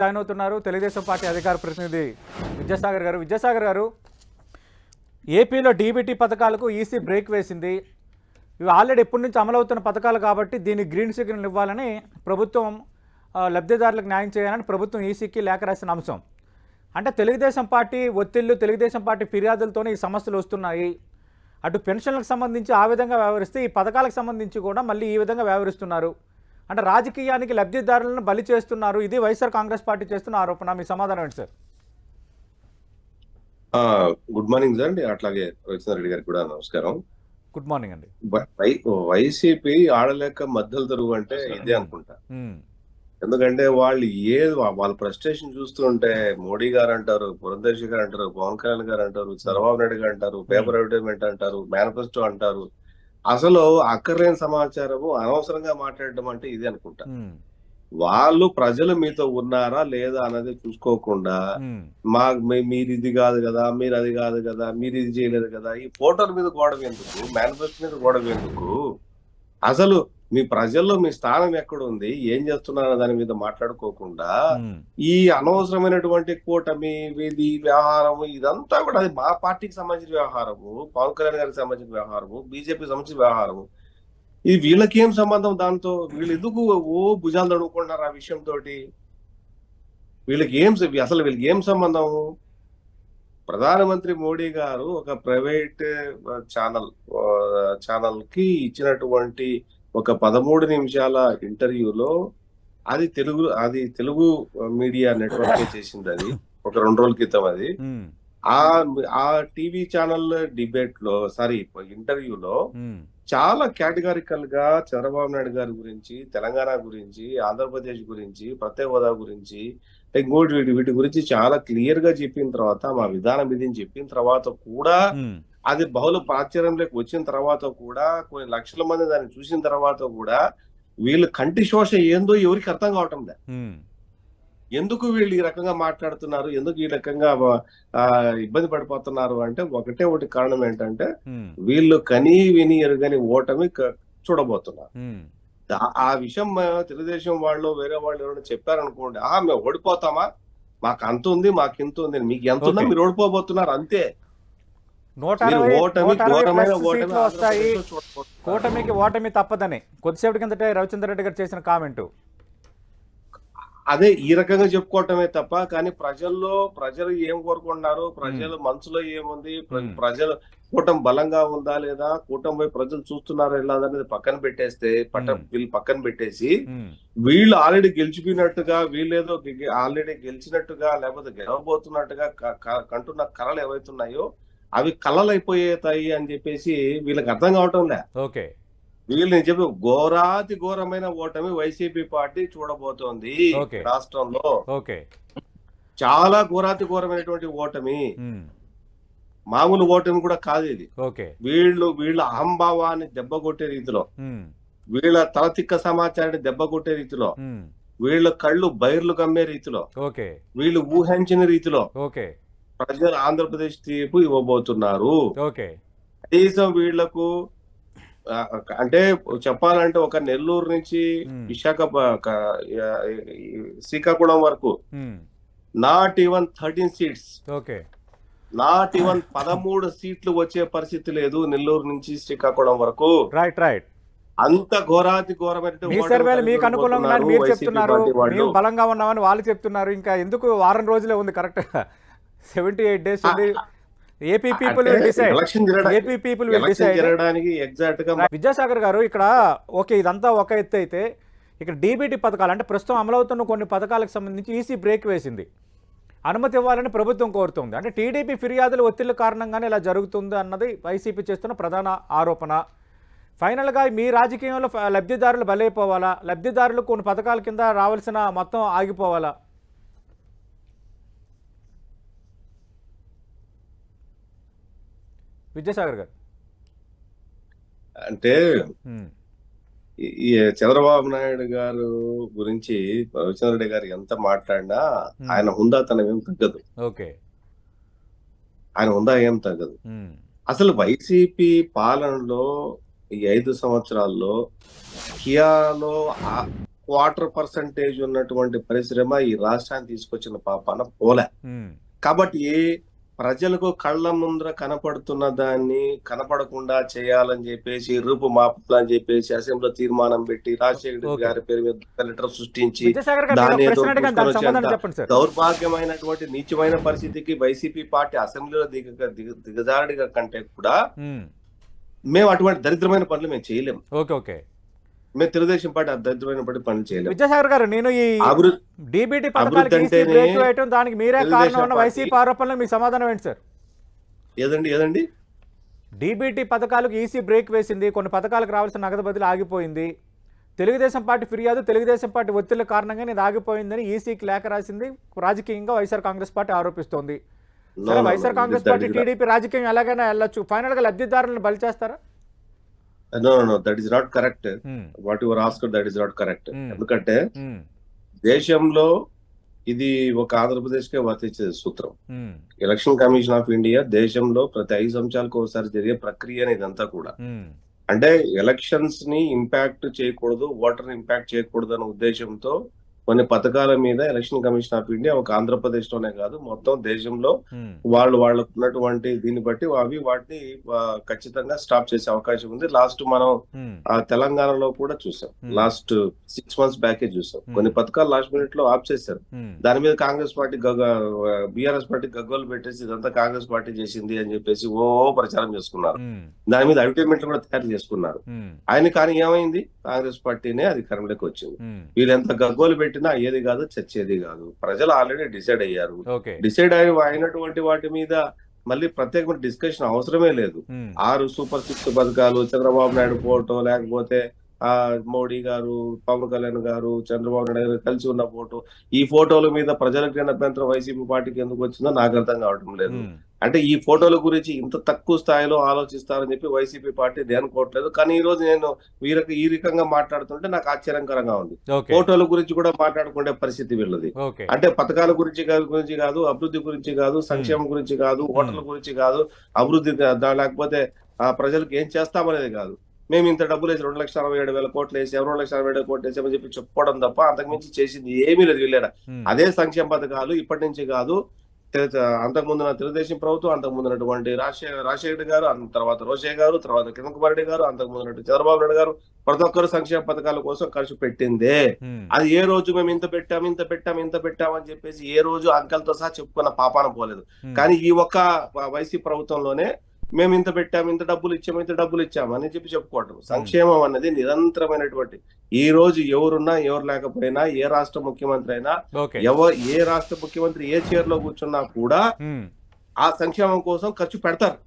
Join అవుతున్నారు Telugu Desam party అధికార ప్రతినిధి విద్యాసాగర్ గారు ఏపీలో డీబీటీ పథకాలకు ఈసీ బ్రేక్ వేసింది. ఇవి ఆల్రెడీ ఎప్పటి నుంచి అమలవుతున్న పథకాలు కాబట్టి దీనికి గ్రీన్ సిగ్నల్ ఇవ్వాలని ప్రభుత్వం లబ్ధిదారులకు న్యాయం చేయాలని ప్రభుత్వం ఈసీకి లేఖ రాసిన అంశం. అంటే తెలుగుదేశం పార్టీ ఒత్తిళ్లు, తెలుగుదేశం పార్టీ ఫిర్యాదులతోనే ఈ సమస్యలు వస్తున్నాయి. అటు పెన్షన్లకు సంబంధించి ఆ విధంగా వ్యవహరిస్తే ఈ పథకాలకు సంబంధించి కూడా మళ్ళీ ఈ విధంగా వ్యవహరిస్తున్నారు. అంటే రాజకీయానికి లబ్ధిదారులను బలి చేస్తున్నారు. ఇది వైఎస్ఆర్ కాంగ్రెస్ పార్టీ చేస్తున్న ఆరోపణ. మీ సమాధానం ఏంటి సార్? Good morning sir. అట్లాగే రవిచంద్ర రెడ్డి గారికి కూడా నమస్కారం. గుడ్ మార్నింగ్ అండి. వైసీపీ ఆడలేక మద్దలు తరువు అంటే ఇదే అనుకుంటా. ఎందుకంటే వాళ్ళ ప్రెస్టేషన్ చూస్తుంటే మోడీ గారు అంటారు, పురంధేశ్వరి గారు అంటారు, పవన్ కళ్యాణ్ గారు అంటారు, చంద్రబాబు నాయుడు గారు అంటారు, పేపర్ అడ్వర్టైజ్మెంట్ అంటారు, మేనిఫెస్టో అంటారు. అసలు అక్కర్లేని సమాచారము అనవసరంగా మాట్లాడడం అంటే ఇదే అనుకుంటా. వాళ్ళు ప్రజలు మీతో ఉన్నారా లేదా అన్నది చూసుకోకుండా మీరు ఇది కాదు కదా, మీరు అది కాదు కదా, మీరు ఇది చేయలేదు కదా, ఈ ఫోటోల మీద గొడవ ఎందుకు, మేనిఫెస్టో మీద గొడవ ఎందుకు, అసలు మీ ప్రజల్లో మీ స్థానం ఎక్కడ ఉంది, ఏం చేస్తున్నారన్న దాని మీద మాట్లాడుకోకుండా ఈ అనవసరమైనటువంటి కూటమి ఇది వ్యవహారము ఇదంతా కూడా అది మా పార్టీకి సంబంధించిన వ్యవహారము, పవన్ కళ్యాణ్ గారికి సంబంధించిన వ్యవహారము, బీజేపీకి సంబంధించిన వ్యవహారము. ఇది వీళ్ళకేం సంబంధం దాంతో? వీళ్ళు ఎందుకు భుజాలు తడుముకుంటున్నారు ఆ విషయంతో? వీళ్ళకి ఏం సంబంధం? ప్రధానమంత్రి మోడీ గారు ఒక ప్రైవేట్ ఛానల్ కి ఇచ్చినటువంటి ఒక 13 నిమిషాల ఇంటర్వ్యూలో అది తెలుగు మీడియా నెట్వర్క్ చేసింది. అది ఒక 2 రోజుల క్రితం. అది ఆ టీవీ ఛానల్ ఇంటర్వ్యూలో చాలా కేటగారికల్ గా చంద్రబాబు నాయుడు గారి గురించి, తెలంగాణ గురించి, ఆంధ్రప్రదేశ్ గురించి, ప్రత్యేక హోదా గురించి, వీటి గురించి చాలా క్లియర్ గా చెప్పిన తర్వాత, మా విధానం ఇది చెప్పిన తర్వాత కూడా, అది బహుళ ప్రాచుర్యంలోకి వచ్చిన తర్వాత కూడా, కొన్ని లక్షల మంది దాన్ని చూసిన తర్వాత కూడా వీళ్ళు కంటి శోష ఏందో ఎవరికి అర్థం కావటం లేదు. ఎందుకు వీళ్ళు ఈ రకంగా మాట్లాడుతున్నారు, ఎందుకు ఈ రకంగా ఇబ్బంది పడిపోతున్నారు అంటే ఒకటి కారణం ఏంటంటే వీళ్ళు కనీ విని ఎరుగని ఓటమి చూడబోతున్నారు. ఆ విషయం తెలుగుదేశం వాళ్ళు వేరే వాళ్ళు ఎవరైనా చెప్పారనుకోండి, మేము ఓడిపోతామా, మాకు అంత ఉంది, మాకు ఇంత ఉంది, మీకు ఎంత ఉందో మీరు ఓడిపోబోతున్నారు అంతే. కూటమికి ఓటమి తప్పదని కొద్దిసేపటి కిందటే రవిచంద్ర రెడ్డి గారు చేసిన కామెంట్ అదే ఈ రకంగా చెప్పుకోవటమే తప్ప, కానీ ప్రజలు ఏం కోరుకుంటున్నారు, ప్రజల మనసులో ఏముంది, ప్రజలు కూటమి బలంగా ఉందా లేదా, కూటమి పోయి ప్రజలు చూస్తున్నారా లేదా అనేది పక్కన పెట్టేస్తే, వీళ్ళు పక్కన పెట్టేసి వీళ్ళు ఆల్రెడీ గెలిచిపోయినట్టుగా, వీళ్ళేదో ఆల్రెడీ గెలిచినట్టుగా లేకపోతే గెలవబోతున్నట్టుగా కంటున్న కళలు ఏవైతున్నాయో అవి కళలు అయిపోతాయి అని చెప్పేసి వీళ్ళకి అర్థం కావటం లే. ఓకే, వీళ్ళు నేను చెప్పి ఘోరాతి ఘోరమైన ఓటమి వైసీపీ పార్టీ చూడబోతోంది రాష్ట్రంలో. చాలా ఘోరాతి ఘోరమైనటువంటి ఓటమి, మామూలు ఓటమి కూడా కాదు ఇది. వీళ్ళ అహంభావాన్ని దెబ్బకొట్టే రీతిలో, వీళ్ళ తలతిక్క సమాచారాన్ని దెబ్బకొట్టే రీతిలో, వీళ్ళ కళ్ళు బైర్లు కమ్మే రీతిలో, వీళ్ళు ఊహించిన రీతిలో ప్రజలు ఆంధ్రప్రదేశ్ తీర్పు ఇవ్వబోతున్నారు. కనీసం వీళ్లకు అంటే చెప్పాలంటే ఒక నెల్లూరు నుంచి శ్రీకాకుళం వరకు not even 13 seats, not even 13 సీట్లు వచ్చే పరిస్థితి లేదు నెల్లూరు నుంచి శ్రీకాకుళం వరకు. అంత ఘోరాతి ఘోరమైన బలంగా ఉన్నామని వాళ్ళు చెప్తున్నారు. ఇంకా ఎందుకు వారం రోజులే ఉంది, కరెక్ట్ 78 డేస్ ఉంది. AP people will decide. Vidyasagar గారు, ఇక్కడ ఇదంతా ఒక ఎత్తు అయితే, ఇక్కడ డీబీటీ పథకాలు అంటే ప్రస్తుతం అమలవుతున్న కొన్ని పథకాలకు సంబంధించి ఈసీ బ్రేక్ వేసింది. అనుమతి ఇవ్వాలని ప్రభుత్వం కోరుతుంది. అంటే టీడీపీ ఫిర్యాదుల ఒత్తిళ్ల కారణంగానే ఇలా జరుగుతుంది అన్నది వైసీపీ చేస్తున్న ప్రధాన ఆరోపణ. ఫైనల్గా మీ రాజకీయంలో లబ్ధిదారులు బలైపోవాలా, లబ్ధిదారులు కొన్ని పథకాల కింద రావాల్సిన మొత్తం ఆగిపోవాలా? విద్యాసాగర్ గారు, అంటే ఈ చంద్రబాబు నాయుడు గారు గురించి రవిచంద్ర రెడ్డి గారు ఎంత మాట్లాడినా ఆయన హుందాతనం ఏం తగ్గదు. ఆయన హుందా ఏం తగ్గదు. అసలు వైసీపీ పాలనలో ఈ 5 సంవత్సరాల్లో కియాలో వాటర్ పర్సంటేజ్ ఉన్నటువంటి పరిశ్రమ ఈ రాష్ట్రాన్ని తీసుకొచ్చిన పాపాన పోలే. కాబట్టి ప్రజలకు కళ్ళ ముందర కనపడుతున్న దాన్ని కనపడకుండా చేయాలని చెప్పేసి రూపు మాపాలని చెప్పేసి అసెంబ్లీలో తీర్మానం పెట్టి రాజశేఖర గారి పేరు మీద లెటర్ సృష్టించి దాని దౌర్భాగ్యమైనటువంటి నీచమైన పరిస్థితికి వైసీపీ పార్టీ అసెంబ్లీలో దిగజారుడిగా కంటే కూడా మేము అటువంటి దరిద్రమైన పనులు మేము చేయలేము. మేము తెలుగుదేశం పార్టీ దరిద్రమైన పనులు చేయలేము. విద్యాసాగర్ గారు, నేను ఈ డీబీటీ పథకాలకు దానికి మీరే కారణం అన్న వైసీపీ ఆరోపణలకు మీ సమాధానం ఏంటి సార్? ఏదండి డీబీటీ పథకాలకు ఈసీ బ్రేక్ వేసింది, కొన్ని పథకాలకు రావాల్సిన నగదు బదిలీ ఆగిపోయింది, తెలుగుదేశం పార్టీ ఫిర్యాదు, తెలుగుదేశం పార్టీ ఒత్తిళ్ల కారణంగా ఇది ఆగిపోయిందని ఈసీకి లేఖ రాసింది రాజకీయంగా వైఎస్ఆర్ కాంగ్రెస్ పార్టీ ఆరోపిస్తోంది. సరే, వైఎస్ఆర్ కాంగ్రెస్ పార్టీ టీడీపీ రాజకీయం ఎలాగైనా వెళ్ళొచ్చు, ఫైనల్ గా లబ్ధిదారులను బలి చేస్తారా? No, that is not correct. What you were asked, that is not correct. ఎందుకంటే దేశంలో ఇది ఒక ఆంధ్రప్రదేశ్ కే వర్తించే సూత్రం. ఎలక్షన్ కమిషన్ ఆఫ్ ఇండియా దేశంలో ప్రతి 5 సంవత్సరాలకు ఒకసారి జరిగే ప్రక్రియ ఇదంతా కూడా. అంటే ఎలక్షన్స్ ని ఇంపాక్ట్ చేయకూడదు, ఓటర్ ఇంపాక్ట్ చేయకూడదు అనే ఉద్దేశంతో కొన్ని పథకాల మీద ఎలక్షన్ కమిషన్ ఆఫ్ ఇండియా ఒక ఆంధ్రప్రదేశ్ లోనే కాదు మొత్తం దేశంలో వాళ్ళకు ఉన్నటువంటి దీన్ని బట్టి వాటిని ఖచ్చితంగా స్టాప్ చేసే అవకాశం ఉంది. లాస్ట్ మనం తెలంగాణలో కూడా చూసాం, లాస్ట్ 6 months బ్యాకే చూసాం. కొన్ని పథకాలు లాస్ట్ మినిట్ లో ఆఫ్ చేశారు. దాని మీద కాంగ్రెస్ పార్టీ బీఆర్ఎస్ పార్టీ గగ్గోలు పెట్టేసి ఇదంతా కాంగ్రెస్ పార్టీ చేసింది అని చెప్పేసి ప్రచారం చేసుకున్నారు. దాని మీద అడ్వర్టైజ్మెంట్లు కూడా తయారు చేసుకున్నారు. కానీ ఏమైంది, కాంగ్రెస్ పార్టీనే అధికారంలోకి వచ్చింది. వీళ్ళెంత గగ్గోలు పెట్టినా ఏది కాదు, చచ్చేది కాదు. ప్రజలు ఆల్రెడీ డిసైడ్ అయ్యారు. డిసైడ్ అయినటువంటి వాటి మీద మళ్ళీ ప్రత్యేకమైన డిస్కషన్ అవసరమే లేదు. 6 సూపర్ 6 పథకాలు, చంద్రబాబు నాయుడు ఫోటో, లేకపోతే మోడీ గారు, పవన్ కళ్యాణ్ గారు, చంద్రబాబు నాయుడు గారు కలిసి ఉన్న ఫోటో, ఈ ఫోటోల మీద ప్రజలకు అభ్యంతరం వైసీపీ పార్టీకి ఎందుకు వచ్చిందో నాకు అర్థం కావడం లేదు. అంటే ఈ ఫోటోల గురించి ఇంత తక్కువ స్థాయిలో ఆలోచిస్తారని చెప్పి వైసీపీ పార్టీ అనుకోవట్లేదు. కానీ ఈ రోజు నేను ఈ రకంగా మాట్లాడుతుంటే నాకు ఆశ్చర్యకరంగా ఉంది. ఫోటోల గురించి కూడా మాట్లాడుకునే పరిస్థితి వీళ్ళది. అంటే పథకాల గురించి కాదు, అభివృద్ధి గురించి కాదు, సంక్షేమం గురించి కాదు, ఓటర్ల గురించి కాదు, అభివృద్ధి లేకపోతే ప్రజలకు ఏం చేస్తామనేది కాదు. మేము ఇంత డబ్బులు వేసి 2,67,000 కోట్లు వేసాము, 2,67,000 కోట్లు వేసామని చెప్పి చెప్పుకోవడం తప్ప అంతకుమించి చేసింది ఏమీ లేదు వీళ్ళేనా. అదే సంక్షేమ పథకాలు ఇప్పటి నుంచి కాదు, అంతకుముందున్న తెలుగుదేశం ప్రభుత్వం, అంతకుముందున్నటువంటి రాజశేఖర గారు, తర్వాత రోషయ్య గారు, తర్వాత కిరణ్ కుమార్ రెడ్డి గారు, అంతకుముందు చంద్రబాబు నాయుడు గారు ప్రతి ఒక్కరు సంక్షేమ పథకాల కోసం ఖర్చు పెట్టిందే. అది ఏ రోజు మేము ఇంత పెట్టాం అని చెప్పేసి ఏ రోజు అంకెలతో సహా చెప్పుకున్న పాపాన పోలేదు. కానీ ఈ ఒక్క వైసీపీ ప్రభుత్వంలోనే మేము ఇంత పెట్టాము, ఇంత డబ్బులు ఇచ్చాము అని చెప్పి చెప్పుకోవటం. సంక్షేమం అనేది నిరంతరమైనటువంటి, ఈ రోజు ఎవరున్నా ఎవరు లేకపోయినా, ఏ రాష్ట్ర ముఖ్యమంత్రి అయినా, ఏ రాష్ట్ర ముఖ్యమంత్రి ఏ చైర్ లో కూర్చున్నా కూడా ఆ సంక్షేమం కోసం ఖర్చు పెడతారు.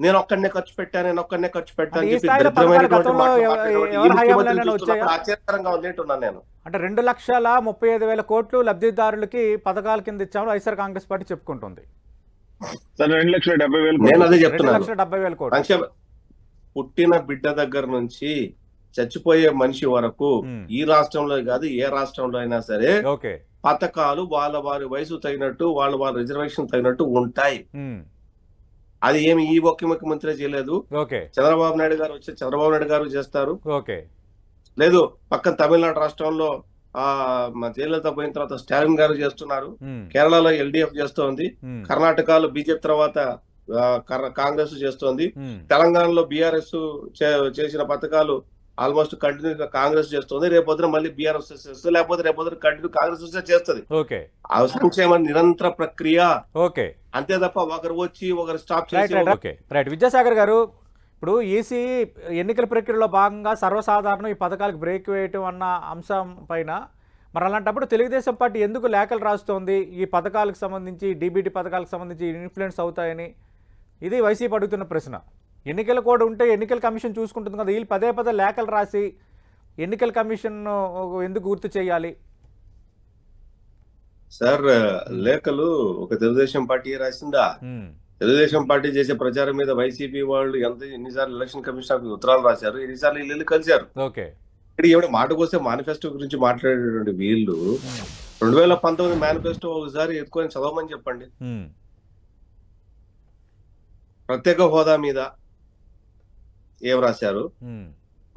నేను ఒక్కడనే ఖర్చు పెట్టాను అని చెప్పి ఆశ్చర్యకరంగా ఉంది అంటున్నాను నేను. అంటే 2,35,000 కోట్లు లబ్ధిదారులకి పథకాల కింద ఇచ్చాము వైఎస్ఆర్ కాంగ్రెస్ పార్టీ చెప్పుకుంటుంది. 2,70,000 నేను అదే చెప్తున్నాను. పుట్టిన బిడ్డ దగ్గర నుంచి చచ్చిపోయే మనిషి వరకు ఈ రాష్ట్రంలో కాదు ఏ రాష్ట్రంలో అయినా సరే పథకాలు వాళ్ళ వారి వయసు తగినట్టు, వాళ్ళ రిజర్వేషన్ తగినట్టు ఉంటాయి. అది ఏమి ఈ ఒక్క ముఖ్యమంత్రి చేయలేదు. చంద్రబాబు నాయుడు గారు వచ్చి చంద్రబాబు నాయుడు గారు చేస్తారు. లేదు, పక్కన తమిళనాడు రాష్ట్రంలో జయలలిత పోయిన తర్వాత స్టాలిన్ గారు చేస్తున్నారు. కేరళలో ఎల్డిఎఫ్ చేస్తోంది. కర్ణాటకలో బీజేపీ తర్వాత కాంగ్రెస్ చేస్తోంది. తెలంగాణలో బీఆర్ఎస్ చేసిన పథకాలు ఆల్మోస్ట్ కంటిన్యూ కాంగ్రెస్ చేస్తుంది. రేపొద్దున మళ్ళీ బీఆర్ఎస్ చేస్తుంది, లేకపోతే రేపొద్దున కంటిన్యూ కాంగ్రెస్ చేస్తుంది. సంక్షేమ నిరంతర ప్రక్రియ అంతే తప్ప ఒకరు వచ్చి ఒకరు స్టాప్ చేసి. విద్యాసాగర్ గారు, ఇప్పుడు ఈసీ ఎన్నికల ప్రక్రియలో భాగంగా సర్వసాధారణం ఈ పథకాలకు బ్రేక్ వేయటం అన్న అంశం పైన మరి అలాంటప్పుడు తెలుగుదేశం పార్టీ ఎందుకు లేఖలు రాస్తోంది ఈ పథకాలకు సంబంధించి, డీబీటీ పథకాలకు సంబంధించి ఇన్ఫ్లుయెన్స్ అవుతాయని? ఇది వైసీపీ అడుగుతున్న ప్రశ్న. ఎన్నికల కోడ్ ఉంటే ఎన్నికల కమిషన్ చూసుకుంటుంది కదా, వీళ్ళు పదే లేఖలు రాసి ఎన్నికల కమిషన్ ఎందుకు గుర్తు చేయాలి? సార్, లేఖలు ఒక తెలుగుదేశం పార్టీ రాసిందా? తెలుగుదేశం పార్టీ చేసే ప్రచారం మీద వైసీపీ వాళ్ళు ఎన్నిసార్లు ఎలక్షన్ కమిషన్ ఉత్తరాలు రాశారు, ఎన్నిసార్లు వీళ్ళు కలిశారు. ఇక్కడ ఏమైనా మాటకొస్తే మేనిఫెస్టో గురించి మాట్లాడేటువంటి వీళ్ళు 2019 మేనిఫెస్టో ఒకసారి ఎత్తుకొని చదవమని చెప్పండి. ప్రత్యేక హోదా మీద ఏం రాశారు,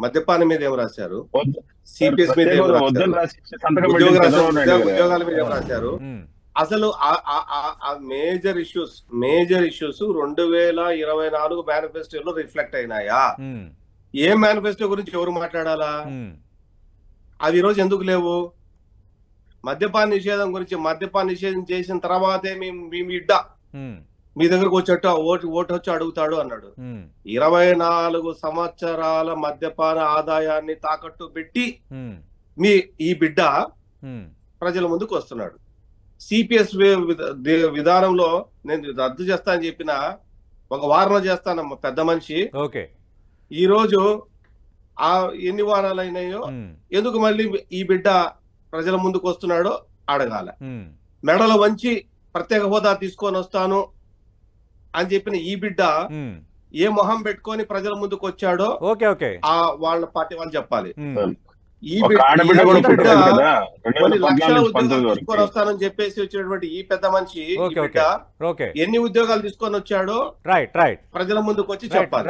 మద్యపానం మీద ఏం రాశారు, వద్దు. సిపిఎస్ మీద ఏం వద్దని రాశారు, రాసి సంతకం పెట్టింది చంద్రబాబు నాయుడు గారు. ఉద్యోగాల మీద ఏం రాశారు? అసలు ఆ మేజర్ ఇష్యూస్ 2024 మేనిఫెస్టోలో రిఫ్లెక్ట్ అయినాయా? ఏ మేనిఫెస్టో గురించి ఎవరు మాట్లాడాలా? అవి ఈరోజు ఎందుకు లేవు? మద్యపాన నిషేధం గురించి, మద్యపాన నిషేధం చేసిన తర్వాతే మీ బిడ్డ మీ దగ్గరకు వచ్చేట్టు ఓటు వచ్చి అడుగుతాడు అన్నాడు. 24 సంవత్సరాల మద్యపాన ఆదాయాన్ని తాకట్టు పెట్టి ఈ బిడ్డ ప్రజల ముందుకు వస్తున్నాడు. సిపిఎస్ విధానంలో నేను రద్దు చేస్తా అని చెప్పిన ఒక వారంలో చేస్తానమ్మ పెద్ద మనిషి. ఈ రోజు ఎన్ని వారాలు అయినాయో, ఎందుకు మళ్ళీ ఈ బిడ్డ ప్రజల ముందుకు వస్తున్నాడో అడగాల. మెడలో వంచి ప్రత్యేక హోదా తీసుకొని వస్తాను అని చెప్పిన ఈ బిడ్డ ఏ మొహం పెట్టుకొని ప్రజల ముందుకు వచ్చాడో వాళ్ళ పార్టీ వాళ్ళు చెప్పాలి. ఈ బిడ్డ కొన్ని లక్షల ఉద్యోగాలు తీసుకొని వస్తానని చెప్పేసి వచ్చినటువంటి ఈ పెద్ద మనిషి ఈ బిడ్డ ఎన్ని ఉద్యోగాలు తీసుకొని వచ్చాడో ప్రజల ముందుకు వచ్చి చెప్పాలి.